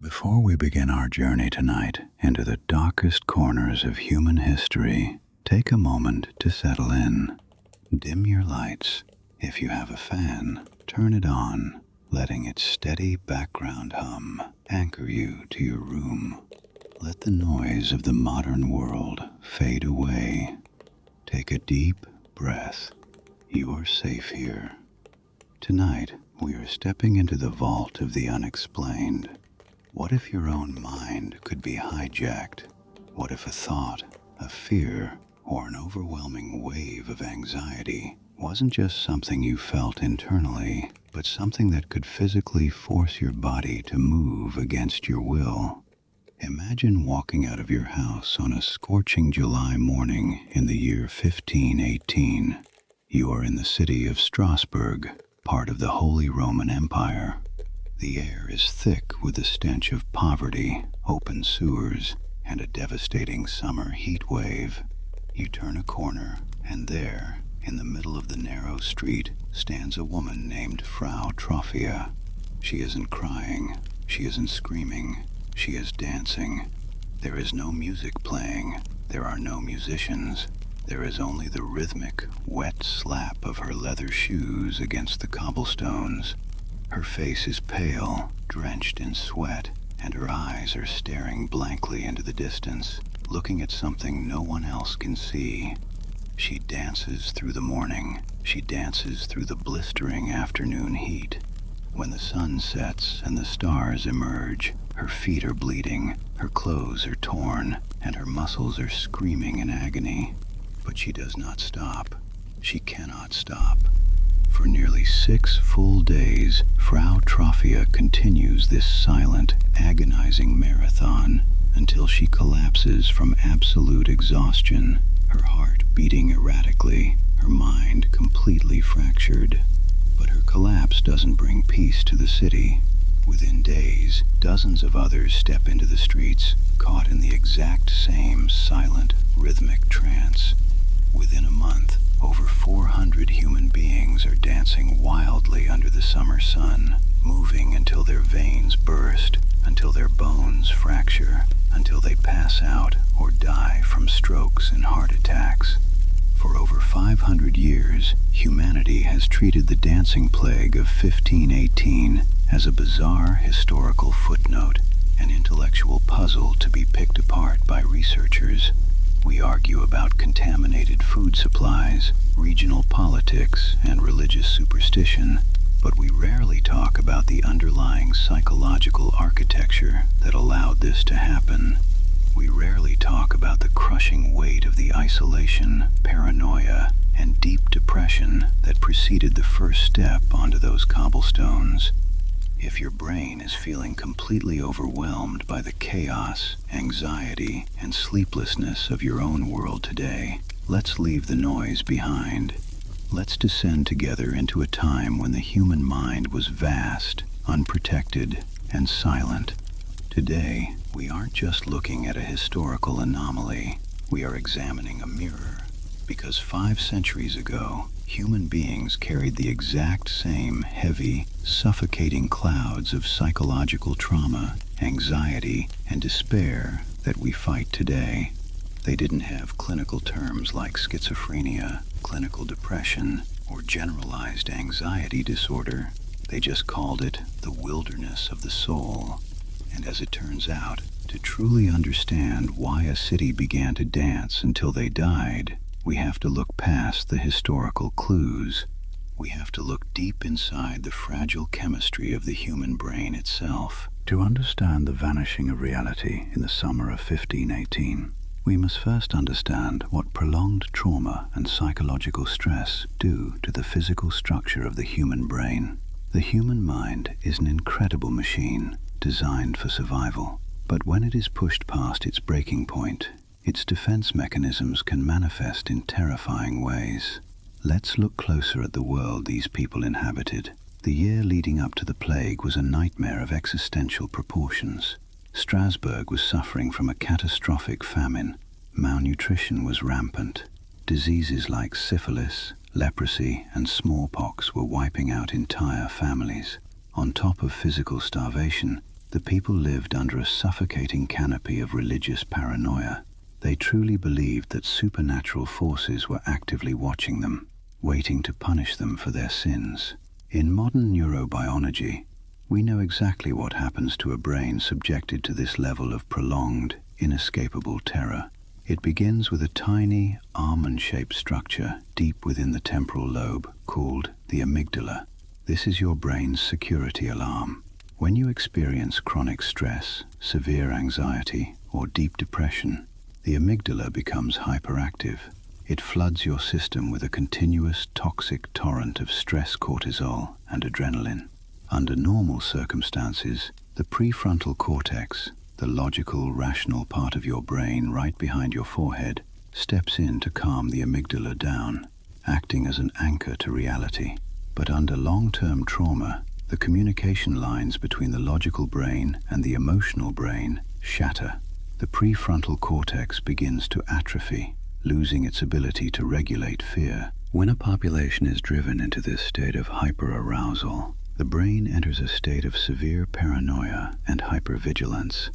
Before we begin our journey tonight into the darkest corners of human history, take a moment to settle in. Dim your lights. If you have a fan, turn it on, letting its steady background hum anchor you to your room. Let the noise of the modern world fade away. Take a deep breath. You are safe here. Tonight, we are stepping into the vault of the unexplained. What if your own mind could be hijacked? What if a thought, a fear, or an overwhelming wave of anxiety wasn't just something you felt internally, but something that could physically force your body to move against your will? Imagine walking out of your house on a scorching July morning in the year 1518. You are in the city of Strasbourg, part of the Holy Roman Empire. The air is thick with the stench of poverty, open sewers, and a devastating summer heat wave. You turn a corner, and there, in the middle of the narrow street, stands a woman named Frau Troffea. She isn't crying, she isn't screaming, she is dancing. There is no music playing, there are no musicians. There is only the rhythmic, wet slap of her leather shoes against the cobblestones. Her face is pale, drenched in sweat, and her eyes are staring blankly into the distance, looking at something no one else can see. She dances through the morning. She dances through the blistering afternoon heat. When the sun sets and the stars emerge, her feet are bleeding, her clothes are torn, and her muscles are screaming in agony. But she does not stop. She cannot stop. For nearly 6 full days, Frau Troffea continues this silent, agonizing marathon until she collapses from absolute exhaustion, her heart beating erratically, her mind completely fractured. But her collapse doesn't bring peace to the city. Within days, dozens of others step into the streets, caught in the exact same silent, rhythmic trance. Within a month, over 400 human beings are dancing wildly under the summer sun, moving until their veins burst, until their bones fracture, until they pass out or die from strokes and heart attacks. For over 500 years, humanity has treated the Dancing Plague of 1518 as a bizarre historical footnote, an intellectual puzzle to be picked apart by researchers. We argue about contaminated food supplies, regional politics, and religious superstition, but we rarely talk about the underlying psychological architecture that allowed this to happen. We rarely talk about the crushing weight of the isolation, paranoia, and deep depression that preceded the first step onto those cobblestones. If your brain is feeling completely overwhelmed by the chaos, anxiety, and sleeplessness of your own world today, let's leave the noise behind. Let's descend together into a time when the human mind was vast, unprotected, and silent. Today, we aren't just looking at a historical anomaly, we are examining a mirror. Because 5 centuries ago, human beings carried the exact same heavy, suffocating clouds of psychological trauma, anxiety, and despair that we fight today. They didn't have clinical terms like schizophrenia, clinical depression, or generalized anxiety disorder. They just called it the wilderness of the soul. And as it turns out, to truly understand why a city began to dance until they died, we have to look past the historical clues. We have to look deep inside the fragile chemistry of the human brain itself. To understand the vanishing of reality in the summer of 1518, we must first understand what prolonged trauma and psychological stress do to the physical structure of the human brain. The human mind is an incredible machine designed for survival, but when it is pushed past its breaking point, its defense mechanisms can manifest in terrifying ways. Let's look closer at the world these people inhabited. The year leading up to the plague was a nightmare of existential proportions. Strasbourg was suffering from a catastrophic famine. Malnutrition was rampant. Diseases like syphilis, leprosy, and smallpox were wiping out entire families. On top of physical starvation, The people lived under a suffocating canopy of religious paranoia. They truly believed that supernatural forces were actively watching them, waiting to punish them for their sins. In modern neurobiology, we know exactly what happens to a brain subjected to this level of prolonged, inescapable terror. It begins with a tiny, almond-shaped structure deep within the temporal lobe called the amygdala. This is your brain's security alarm. When you experience chronic stress, severe anxiety, or deep depression, the amygdala becomes hyperactive. It floods your system with a continuous toxic torrent of stress cortisol and adrenaline. Under normal circumstances, the prefrontal cortex, the logical, rational part of your brain right behind your forehead, steps in to calm the amygdala down, acting as an anchor to reality. But under long-term trauma, the communication lines between the logical brain and the emotional brain shatter. The prefrontal cortex begins to atrophy, losing its ability to regulate fear. When a population is driven into this state of hyperarousal, the brain enters a state of severe paranoia and hypervigilance.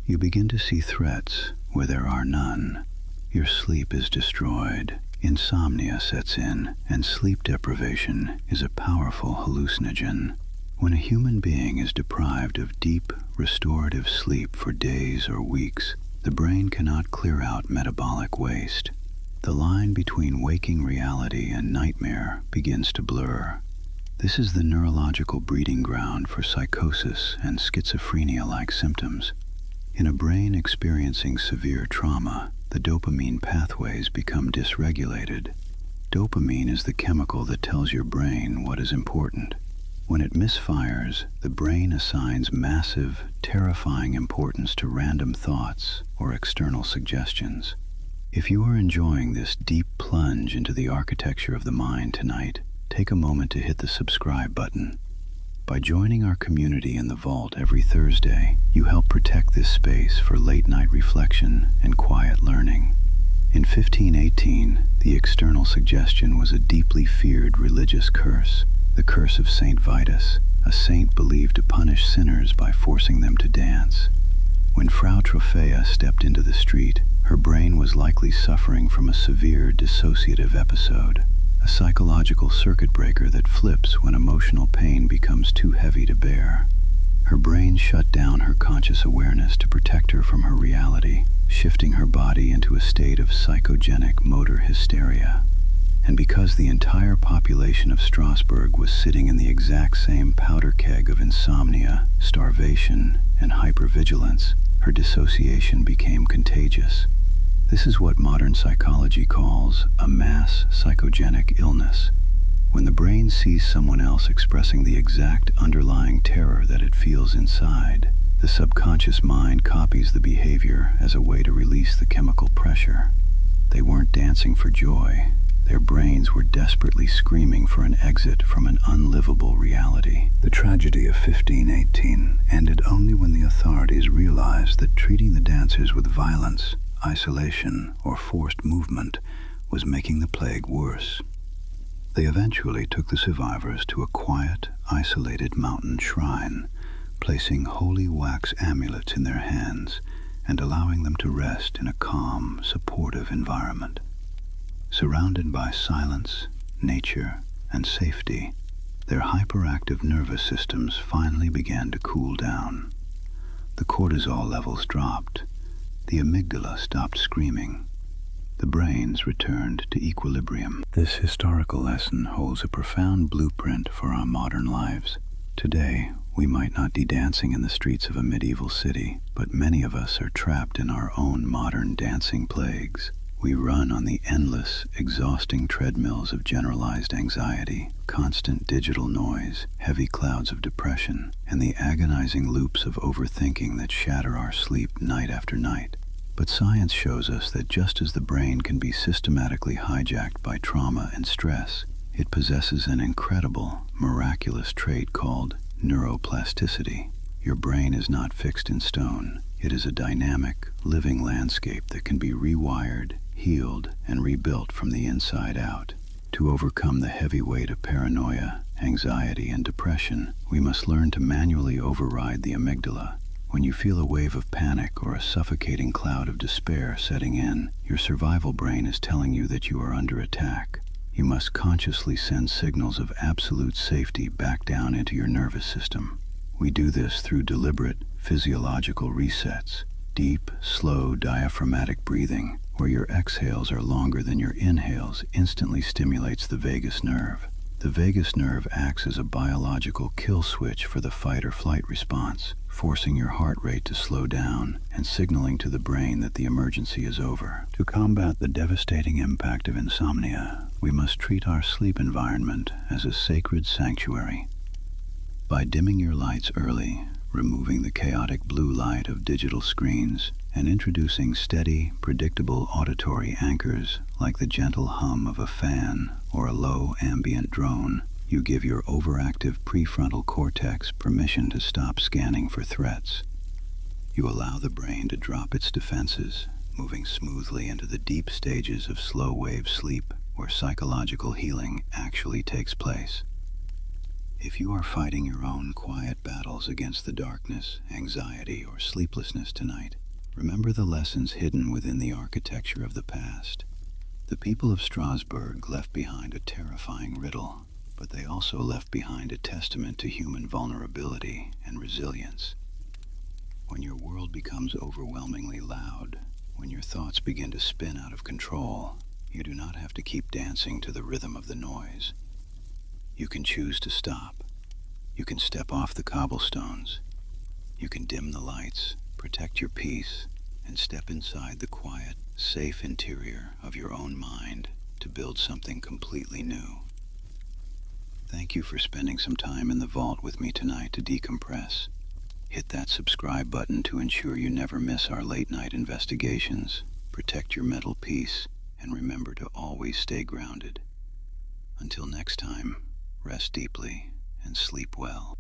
You begin to see threats where there are none. Your sleep is destroyed, insomnia sets in, and sleep deprivation is a powerful hallucinogen. When a human being is deprived of deep, restorative sleep for days or weeks, the brain cannot clear out metabolic waste. The line between waking reality and nightmare begins to blur. This is the neurological breeding ground for psychosis and schizophrenia-like symptoms. In a brain experiencing severe trauma, the dopamine pathways become dysregulated. Dopamine is the chemical that tells your brain what is important. When it misfires, the brain assigns massive, terrifying importance to random thoughts or external suggestions. If you are enjoying this deep plunge into the architecture of the mind tonight, take a moment to hit the subscribe button. By joining our community in the vault every Thursday, you help protect this space for late-night reflection and quiet learning. In 1518, the external suggestion was a deeply feared religious curse, the curse of Saint Vitus, a saint believed to punish sinners by forcing them to dance. When Frau Troffea stepped into the street, her brain was likely suffering from a severe dissociative episode, a psychological circuit breaker that flips when emotional pain becomes too heavy to bear. Her brain shut down her conscious awareness to protect her from her reality, shifting her body into a state of psychogenic motor hysteria. And because the entire population of Strasbourg was sitting in the exact same powder keg of insomnia, starvation, and hypervigilance, her dissociation became contagious. This is what modern psychology calls a mass psychogenic illness. When the brain sees someone else expressing the exact underlying terror that it feels inside, the subconscious mind copies the behavior as a way to release the chemical pressure. They weren't dancing for joy. Their brains were desperately screaming for an exit from an unlivable reality. The tragedy of 1518 ended only when the authorities realized that treating the dancers with violence, isolation, or forced movement was making the plague worse. They eventually took the survivors to a quiet, isolated mountain shrine, placing holy wax amulets in their hands and allowing them to rest in a calm, supportive environment. Surrounded by silence, nature, and safety, their hyperactive nervous systems finally began to cool down. The cortisol levels dropped, the amygdala stopped screaming, the brains returned to equilibrium. This historical lesson holds a profound blueprint for our modern lives. Today, we might not be dancing in the streets of a medieval city, but many of us are trapped in our own modern dancing plagues. We run on the endless, exhausting treadmills of generalized anxiety, constant digital noise, heavy clouds of depression, and the agonizing loops of overthinking that shatter our sleep night after night. But science shows us that just as the brain can be systematically hijacked by trauma and stress, it possesses an incredible, miraculous trait called neuroplasticity. Your brain is not fixed in stone. It is a dynamic, living landscape that can be rewired, healed, and rebuilt from the inside out. To overcome the heavy weight of paranoia, anxiety, and depression, we must learn to manually override the amygdala, When you feel a wave of panic or a suffocating cloud of despair setting in, your survival brain is telling you that you are under attack. You must consciously send signals of absolute safety back down into your nervous system. We do this through deliberate physiological resets, deep, slow diaphragmatic breathing, where your exhales are longer than your inhales, instantly stimulates the vagus nerve. The vagus nerve acts as a biological kill switch for the fight or flight response, forcing your heart rate to slow down and signaling to the brain that the emergency is over. To combat the devastating impact of insomnia, we must treat our sleep environment as a sacred sanctuary. By dimming your lights early, removing the chaotic blue light of digital screens, and introducing steady, predictable auditory anchors like the gentle hum of a fan or a low ambient drone, you give your overactive prefrontal cortex permission to stop scanning for threats. You allow the brain to drop its defenses, moving smoothly into the deep stages of slow-wave sleep where psychological healing actually takes place. If you are fighting your own quiet battles against the darkness, anxiety, or sleeplessness tonight, remember the lessons hidden within the architecture of the past. The people of Strasbourg left behind a terrifying riddle, but they also left behind a testament to human vulnerability and resilience. When your world becomes overwhelmingly loud, when your thoughts begin to spin out of control, you do not have to keep dancing to the rhythm of the noise. You can choose to stop. You can step off the cobblestones. You can dim the lights, protect your peace, and step inside the quiet, safe interior of your own mind to build something completely new. Thank you for spending some time in the vault with me tonight to decompress. Hit that subscribe button to ensure you never miss our late-night investigations. Protect your mental peace, and remember to always stay grounded. Until next time, rest deeply and sleep well.